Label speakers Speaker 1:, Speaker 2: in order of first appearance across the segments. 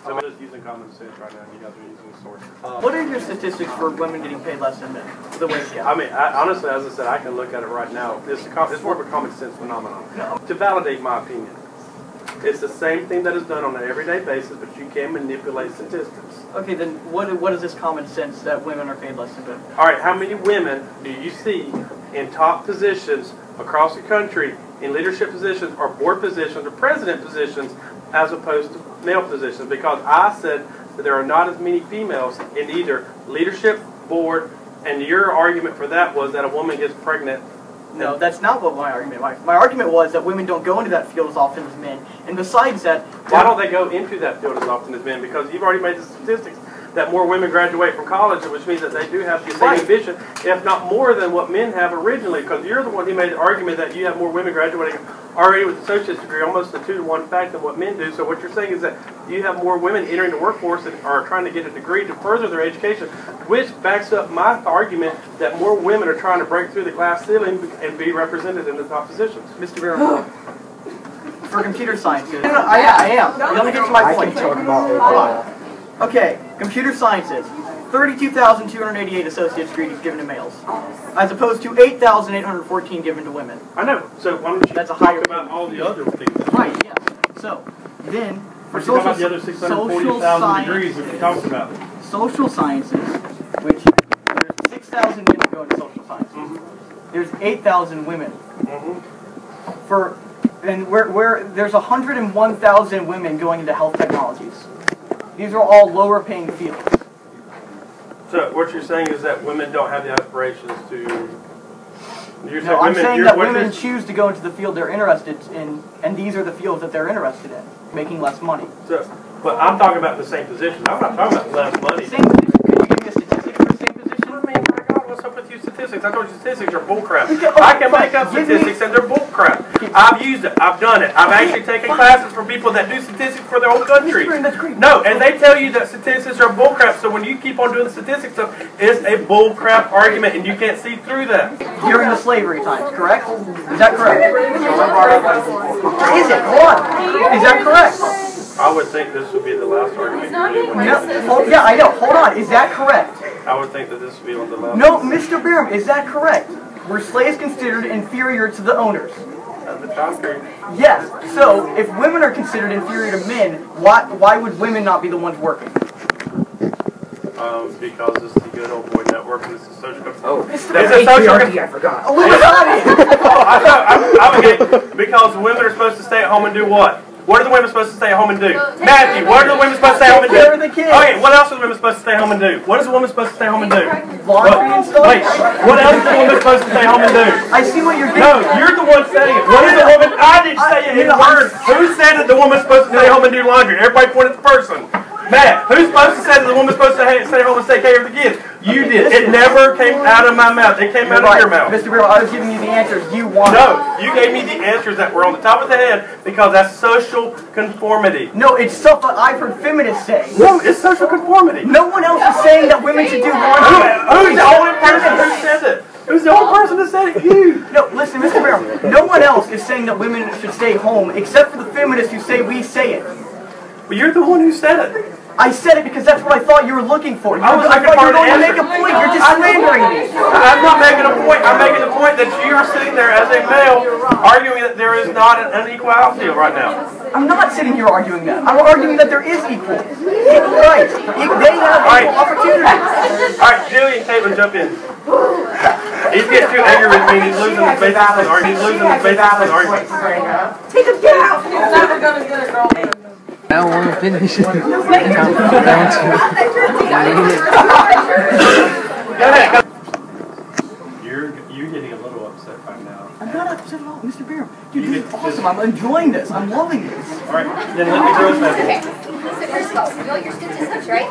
Speaker 1: So I'm just using common sense right now. You guys are using sources.
Speaker 2: What are your statistics for women getting paid less than men? The wage gap.
Speaker 1: I mean, honestly, as I said, I can look at it right now. It's more of a common sense phenomenon.
Speaker 2: No.
Speaker 1: To validate my opinion, it's the same thing that is done on an everyday basis, but you can manipulate statistics.
Speaker 2: Okay, then what is this common sense that women are paid less than men?
Speaker 1: All right, how many women do you see in top positions across the country, in leadership positions or board positions or president positions, as opposed to male positions? Because I said that there are not as many females in either leadership, board, and your argument for that was that a woman gets pregnant.
Speaker 2: No, that's not what my argument was. My argument was that women don't go into that field as often as men. And besides that...
Speaker 1: Why don't they go into that field as often as men? Because you've already made the statistics that more women graduate from college, which means that they do have the same ambition, if not more than what men have originally. Because you're the one who made the argument that you have more women graduating already with an associate's degree, almost a 2-to-1 fact than what men do. So what you're saying is that you have more women entering the workforce and are trying to get a degree to further their education, which backs up my argument that more women are trying to break through the glass ceiling and be represented in the top positions.
Speaker 2: Mr. Barrow, for computer sciences... No, I am. Let me get to my point. Hold on. Okay, computer sciences. 32,288 associate's degrees given to males, as opposed to 8,814 given to women.
Speaker 1: I know. So why don't you talk about all the other things?
Speaker 2: Right, yes. So, then, for
Speaker 1: social about the other 640,000 degrees that we talked about.
Speaker 2: Social sciences, which there's 6,000 men who go into social sciences. There's 8,000 women. And there's 101,000 women going into health technologies. These are all lower paying fields.
Speaker 1: So what you're saying is that women don't have the aspirations to...
Speaker 2: No, I'm saying that women choose to go into the field they're interested in, and these are the fields that they're interested in, making less money.
Speaker 1: So, but I'm talking about the same position. I'm not talking about less money.
Speaker 2: Same position. Can you give me a statistic for the same position?
Speaker 1: I mean, my God, what's up with you statistics? I told you statistics are bullcrap. I can make up statistics and they're bullcrap. I've used it. I've done it. I've actually taken classes from people that do statistics for their whole country. No, and they tell you that statistics are bullcrap. So when you keep on doing the statistics stuff, it's a bullcrap argument, and you can't see through that.
Speaker 2: During the slavery times, correct? Is that correct? Is it? What? Is that correct?
Speaker 1: I would think this would be the last argument.
Speaker 2: Yeah, I know. Hold on. Is that correct?
Speaker 1: I would think that this would be on the last.
Speaker 2: No, Mr. Barham, is that correct? Were slaves considered inferior to the owners?
Speaker 1: At the time period.
Speaker 2: Yes. So, if women are considered inferior to men, why would women not be the ones working?
Speaker 1: Because it's the good old boy network and it's a social...
Speaker 2: It's a patriarchy, I forgot.
Speaker 1: Because women are supposed to stay at home and do what? What are the women supposed to stay at home and do? Matthew, what are the women supposed to stay at home and do?
Speaker 2: Take care of the kids.
Speaker 1: Okay, what else are the women supposed to stay at home and do? What is a woman supposed to stay at home and do?
Speaker 2: Laundry and stuff?
Speaker 1: Wait, what else is a woman supposed to stay at home and do?
Speaker 2: I see what you're getting.
Speaker 1: No, you're the one saying it. What is a woman? I didn't say it in words. Who said that the woman's supposed to stay home and do laundry? Everybody point at the person. Matt, who's supposed to say that the woman's supposed to stay home and take care of the kids? You did. It never came out of my mouth. It came out of your mouth.
Speaker 2: Mr. Barrow, I was giving you the answers you wanted.
Speaker 1: No, you gave me the answers that were on the top of the head because that's social conformity.
Speaker 2: No, it's stuff that I've heard feminists say.
Speaker 1: No, it's social conformity.
Speaker 2: No one else is saying that women should do laundry.
Speaker 1: Who's the only person who said it? Who's the only person that said it? You.
Speaker 2: No, listen, Mr. Barrow, no one else is saying that women should stay home except for the feminists who say we say it.
Speaker 1: But you're the one who said it.
Speaker 2: I said it because that's what I thought you were looking for.
Speaker 1: I thought you were going to
Speaker 2: make a point. You're just slandering me.
Speaker 1: I'm not making a point. I'm making the point that you are sitting there as a male arguing that there is not an unequality right now.
Speaker 2: I'm not sitting here arguing that. I'm arguing that there is equal rights. They have equal opportunities.
Speaker 1: All right, Julie and Caitlin, jump in. He's getting too angry with me. He's losing his basis of the argument. He's losing his basis of the argument.
Speaker 2: Take him down.
Speaker 3: He's never going to get a girl.
Speaker 4: I don't want to finish it.
Speaker 1: Go ahead. You're getting a little upset right now.
Speaker 2: I'm not upset at all, Mr. Barrow. Dude, this is awesome. I'm enjoying this. I'm loving this.
Speaker 1: All right, then let me go back.
Speaker 5: Okay. So first of all, you know your statistics, right?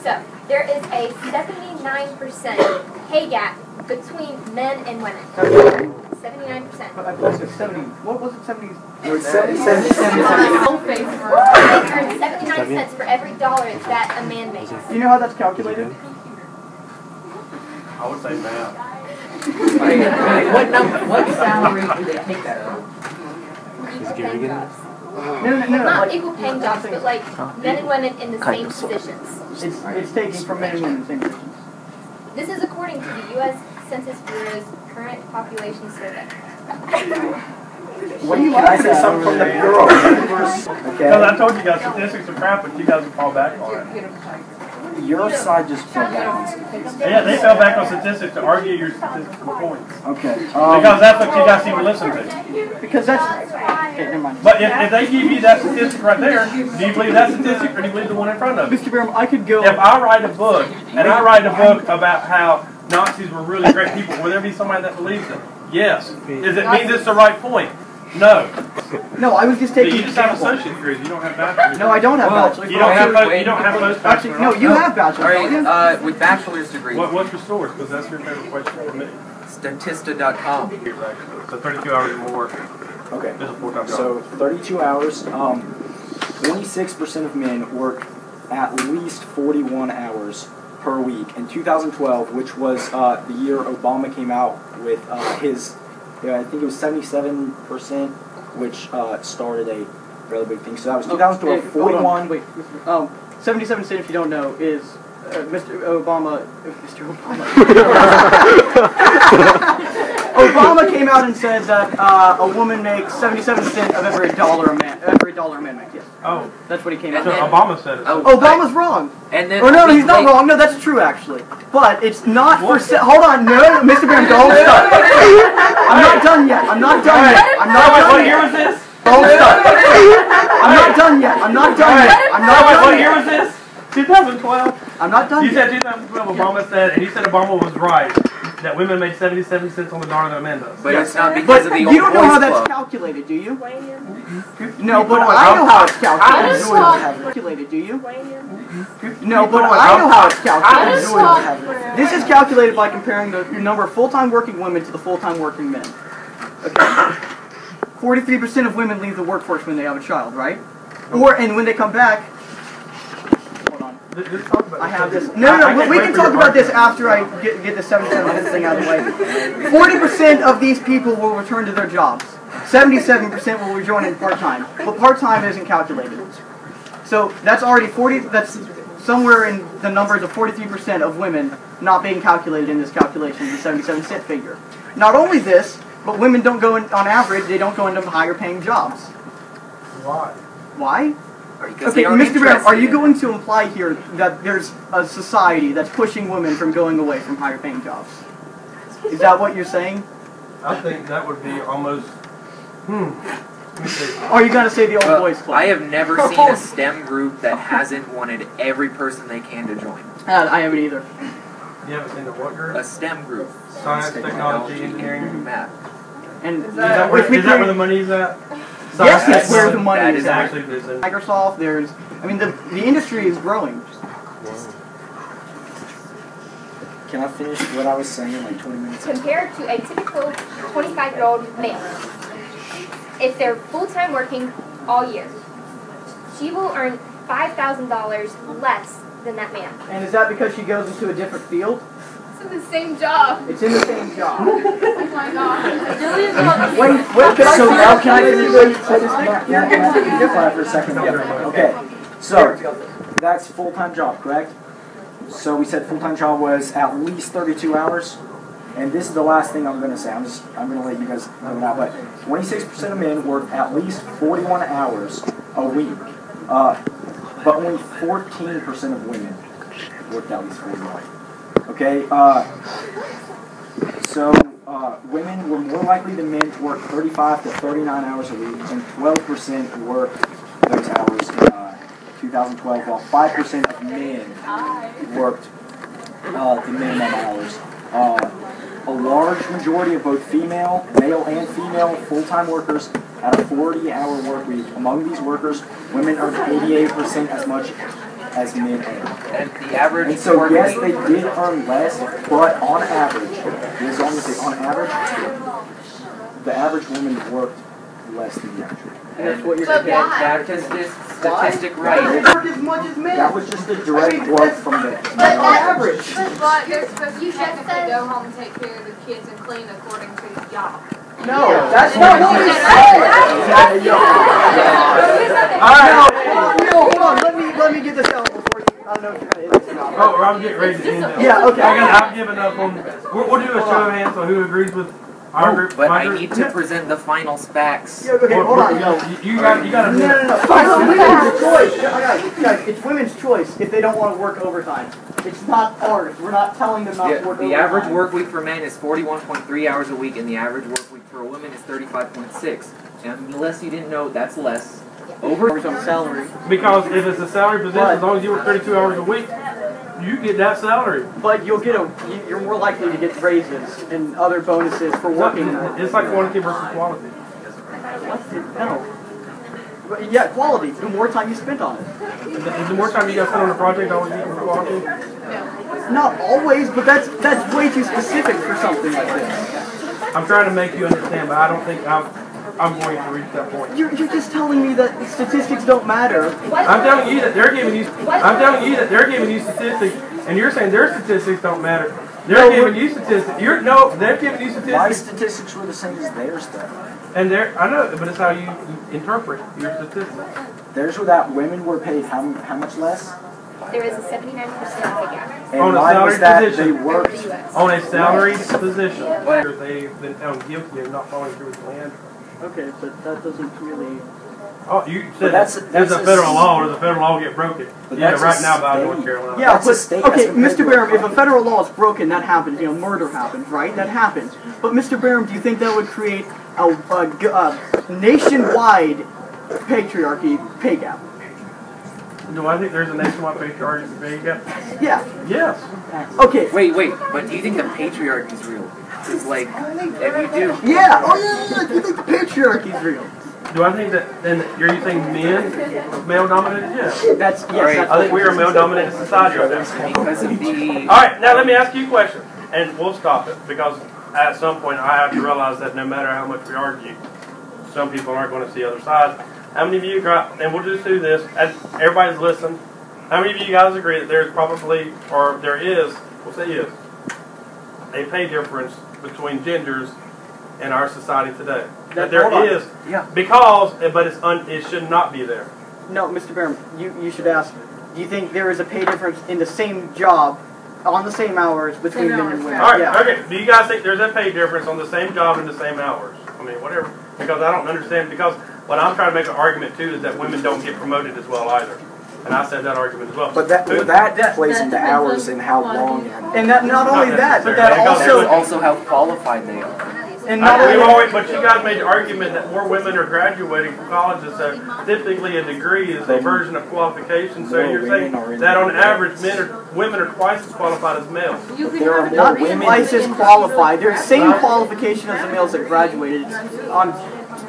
Speaker 5: So there is a 79% pay gap between men and women. 79%.
Speaker 2: But I posted 70. What was it? 70?
Speaker 5: 79 cents for every dollar that a man makes.
Speaker 2: Do you know how that's calculated?
Speaker 1: I would say math.
Speaker 3: What number? What salary do they take that from?
Speaker 4: He's giving it.
Speaker 2: No,
Speaker 5: Not
Speaker 2: like,
Speaker 5: equal paying jobs, but like men and women in the same positions.
Speaker 2: it's taking from men and women in the same positions.
Speaker 5: This is according to the U.S. Census Bureau's current population survey.
Speaker 2: What do you like?
Speaker 3: Can I say something from the Bureau?
Speaker 1: Because
Speaker 3: Okay.
Speaker 1: I told you guys statistics are crap, but you guys will fall back on it.
Speaker 3: Your side just fell down.
Speaker 1: Yeah, they fell back on statistics to argue your statistical points.
Speaker 3: Okay.
Speaker 1: Because that's what you guys seem to listen to.
Speaker 2: Because that's... Okay, never mind.
Speaker 1: But if they give you that statistic right there, do you believe that statistic or do you believe the one in front of you?
Speaker 2: Mr. Barham, I could go...
Speaker 1: If I write a book, and I write a book about how Nazis were really great people, will there be somebody that believes it? Yes. Does it mean it's the right point? No.
Speaker 2: No, I was just
Speaker 1: So
Speaker 2: taking
Speaker 1: you just have
Speaker 2: example.
Speaker 1: associate degrees. You don't have bachelor's.
Speaker 2: No, I don't have bachelor's.
Speaker 1: You don't have post
Speaker 2: Actually, no, you have bachelor's.
Speaker 6: All
Speaker 2: don't
Speaker 6: right, with bachelor's degree,
Speaker 1: What's your source? Because that's your favorite question for me.
Speaker 6: Statista.com.
Speaker 1: So 32 hours or more.
Speaker 3: Okay.
Speaker 1: This is a full-time job.
Speaker 3: So 32 hours. 26% of men work at least 41 hours per week. In 2012, which was the year Obama came out with his, I think it was 77%, which started a really big thing. So that was 2012. 41.
Speaker 2: Wait, 77 cent, if you don't know, is Mr. Obama. Obama came out and said that a woman makes 77 cents of every dollar a man makes. Yes.
Speaker 1: Oh.
Speaker 2: That's what he came
Speaker 1: So
Speaker 2: out with.
Speaker 1: Obama said it.
Speaker 6: Oh.
Speaker 2: Obama's wrong.
Speaker 6: And then
Speaker 2: Oh no, he's not wrong. No, that's true actually. But it's not for. Hold on, no, Mr. Graham, don't stop. I'm not done yet. I'm not done yet. I'm not done
Speaker 1: What
Speaker 2: yet.
Speaker 1: year was this?
Speaker 2: Don't stop. I'm not done yet. I'm not done yet. I'm not
Speaker 1: What
Speaker 2: done
Speaker 1: year
Speaker 2: yet.
Speaker 1: was this? 2012?
Speaker 2: I'm not done
Speaker 1: You
Speaker 2: yet.
Speaker 1: said 2012, Obama said, and you said Obama was right, that women make 77 cents on the dollar that men does.
Speaker 6: But it's not
Speaker 2: But
Speaker 6: because of the old
Speaker 2: you don't know how
Speaker 6: boys
Speaker 2: that's
Speaker 6: club.
Speaker 2: calculated, do you? No, but I know how it's calculated. Do you? No, but I know how it's calculated. This is calculated by comparing the number of full-time working women to the full-time working men. Okay. 43% of women leave the workforce when they have a child, right? And when they come back. Hold on. I have this. No, we can talk about this after I get the 77 thing out of the way. 40% of these people will return to their jobs. 77% will rejoin in part-time. But part-time isn't calculated. So that's already 40, that's somewhere in the numbers of 43% of women not being calculated in this calculation, the 77 cent figure. Not only this, but women don't go in, on average, they don't go into higher paying jobs.
Speaker 1: Why?
Speaker 2: Why?
Speaker 6: Because
Speaker 2: Okay,
Speaker 6: they aren't
Speaker 2: Mr. Brown, are you
Speaker 6: interested in
Speaker 2: going to imply here that there's a society that's pushing women from going away from higher paying jobs? Is that what you're saying?
Speaker 1: I think that would be almost, let me see.
Speaker 2: Or are you going to say the old
Speaker 6: Well,
Speaker 2: boys club?
Speaker 6: I have never seen a STEM group that hasn't wanted every person they can to join.
Speaker 2: I haven't either.
Speaker 1: You haven't seen the what group?
Speaker 6: A STEM group.
Speaker 1: Science, technology, engineering.
Speaker 6: Math.
Speaker 2: And
Speaker 1: Is that where the money's at?
Speaker 2: Yes, that's where the money
Speaker 6: That
Speaker 2: is
Speaker 6: is
Speaker 2: at.
Speaker 1: Actually, it's in.
Speaker 2: Microsoft, there's, I mean, the industry is growing.
Speaker 3: Can I finish what I was saying in like 20 minutes?
Speaker 5: Compared to a typical 25-year-old male, if they're full-time working all year, she will earn $5,000 less than that man.
Speaker 2: And is that because she goes into a different field?
Speaker 5: It's in the same job.
Speaker 2: It's in the same job.
Speaker 5: Oh my god.
Speaker 2: Wait, can I
Speaker 3: So
Speaker 2: finish?
Speaker 3: now can I finish for a second? Okay. So that's full-time job, correct? So we said full-time job was at least 32 hours. And this is the last thing I'm going to say. I'm going to let you guys know that. But 26% of men work at least 41 hours a week. But only 14% of women work at least 41. Okay, so women were more likely than men to work 35 to 39 hours a week, and 12% worked those hours in 2012, while 5% of men worked the minimum hours. A large majority of both male and female full-time workers had a 40-hour work week. Among these workers, women earned 88% as much as men earn.
Speaker 6: And the average
Speaker 3: And so,
Speaker 6: work
Speaker 3: yes,
Speaker 6: week-
Speaker 3: they did earn less, but on average, as long as they, on average, the average woman worked less than the average.
Speaker 2: That's what you're
Speaker 5: But
Speaker 2: saying.
Speaker 5: why?
Speaker 6: That is this statistic
Speaker 2: They
Speaker 6: right.
Speaker 2: work as much as men.
Speaker 3: That was just a direct quote from the
Speaker 5: But that's
Speaker 2: average.
Speaker 7: But they're supposed to
Speaker 5: You just
Speaker 7: technically
Speaker 5: said-
Speaker 7: go home and take care of the kids and clean according to the job.
Speaker 2: No, that's not what we said. Alright, hold on, let me get this out before you, I don't know if you're gonna hit this or not.
Speaker 1: Oh, I'm getting ready to end it.
Speaker 2: Yeah, okay.
Speaker 1: I've given up on, we'll do a show of hands on who agrees with our group.
Speaker 6: But I need to present the final facts.
Speaker 2: Yeah, okay, hold on.
Speaker 1: You got to.
Speaker 2: No. It's women's choice. Guys, it's women's choice if they don't want to work overtime. It's not ours. We're not telling them not to work overtime.
Speaker 6: The average work week for men is 41.3 hours a week, and the average work week for a woman is 35.6. And unless you didn't know, that's less.
Speaker 2: Hours on salary.
Speaker 1: Because if it's a salary position, as long as you work 32 hours a week, you get that salary.
Speaker 2: But you're more likely to get raises and other bonuses for working.
Speaker 1: It's like quantity versus quality.
Speaker 2: No. Yeah, quality. The more time you spent on it.
Speaker 1: Is the more time you got spent on the project always equal to quality?
Speaker 2: Not always, but that's way too specific for something like this.
Speaker 1: I'm trying to make you understand, but I don't think I'm going to reach that point.
Speaker 2: You're just telling me that statistics don't matter.
Speaker 1: I'm telling you that they're giving you. I'm telling you that they're giving you statistics, and you're saying their statistics don't matter. They're giving you statistics. They're giving you statistics.
Speaker 3: My statistics were the same as theirs, though.
Speaker 1: And I know, but it's how you interpret your statistics.
Speaker 3: Theirs were that women were paid how much less?
Speaker 5: There is a 79% pay gap.
Speaker 3: And
Speaker 1: On a
Speaker 3: mine was
Speaker 1: salaried
Speaker 3: that they
Speaker 1: position.
Speaker 3: worked.
Speaker 1: On a salaried position. They've been found guilty of not following through with the land.
Speaker 2: Okay, but that doesn't really...
Speaker 1: Oh, you said
Speaker 3: that's
Speaker 1: a federal law, or the federal law get broken. Yeah, right now by North Carolina.
Speaker 2: Yeah, but,
Speaker 3: state
Speaker 2: okay, Mr. Barham, if a federal law is broken, that happens. You know, murder happens, right? That happens. But Mr. Barham, do you think that would create a nationwide patriarchy pay gap?
Speaker 1: Do I think there's a nationwide patriarchy pay gap?
Speaker 2: Yeah.
Speaker 1: Yes.
Speaker 2: Okay.
Speaker 6: Wait, but do you think the patriarchy is real? It's like, if you do...
Speaker 2: Yeah, oh yeah, do you think the patriarchy is real?
Speaker 1: Do I think that, then, you're saying men, male-dominated? Yes.
Speaker 2: That's, yes,
Speaker 6: Right.
Speaker 2: that's
Speaker 1: I think we are a male-dominated society right now.
Speaker 6: Because of the...
Speaker 1: Alright, now let me ask you a question, and we'll stop it, because at some point I have to realize that no matter how much we argue, some people aren't going to see other sides. How many of you, and we'll just do this, as everybody's listened, how many of you guys agree that there's probably, or there is, we'll say is, a pay difference between genders in our society today? That there is, because, but it should not be there.
Speaker 2: No, Mr. Barham, you should ask, do you think there is a pay difference in the same job, on the same hours, between men and women?
Speaker 1: Alright, okay, do you guys think there's a pay difference on the same job in the same hours? I mean, whatever, because I don't understand, because what I'm trying to make an argument too is that women don't get promoted as well either. And I said that argument as well.
Speaker 3: But that plays into hours and how long.
Speaker 2: And that not only that, but that
Speaker 6: also how qualified they are.
Speaker 2: And not only
Speaker 1: but you guys made the argument that more women are graduating from colleges, so typically a degree is a version of qualification. So you're saying that on average, women are twice as qualified as males.
Speaker 3: There are more
Speaker 2: not
Speaker 3: women.
Speaker 2: twice as qualified. They're the same qualification as the males that graduated.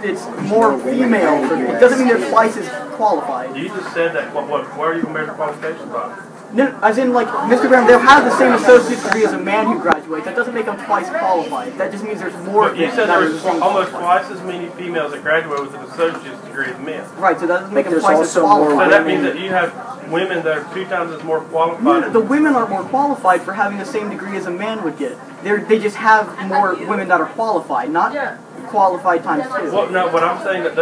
Speaker 2: It's more female. It doesn't mean they're twice as qualified.
Speaker 1: You just said that. What are you going to measure qualifications by?
Speaker 2: No, as in, like, Mr. Graham, they'll have the same associate's degree as a man who graduates. That doesn't make them twice qualified. That just means there's more.
Speaker 1: But you said there was almost twice as many females that graduate with an associate's degree as men.
Speaker 2: Right, so that doesn't make them
Speaker 3: there's
Speaker 2: twice as
Speaker 3: also more
Speaker 2: qualified.
Speaker 1: So that means that you have women that are 2 times as more qualified.
Speaker 2: No, the women are more qualified for having the same degree as a man would get. They just have more women that are qualified, not qualified times 2.
Speaker 1: Well, no, but I'm saying that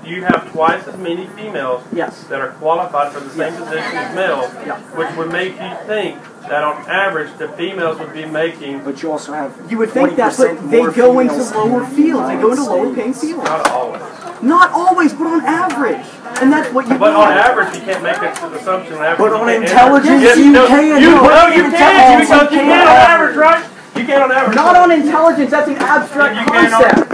Speaker 1: you have twice as many females that are qualified for the same position as males, which would make you think that on average the females would be making.
Speaker 3: But you also have.
Speaker 2: You would think that, but they go into lower fields. They go into lower paying fields.
Speaker 1: Not always.
Speaker 2: Not always, but on average. And that's what you.
Speaker 1: But on average, you can't make that assumption.
Speaker 3: But on intelligence, you can.
Speaker 1: You can on average, right? You can on average.
Speaker 2: Not on intelligence. That's an abstract concept.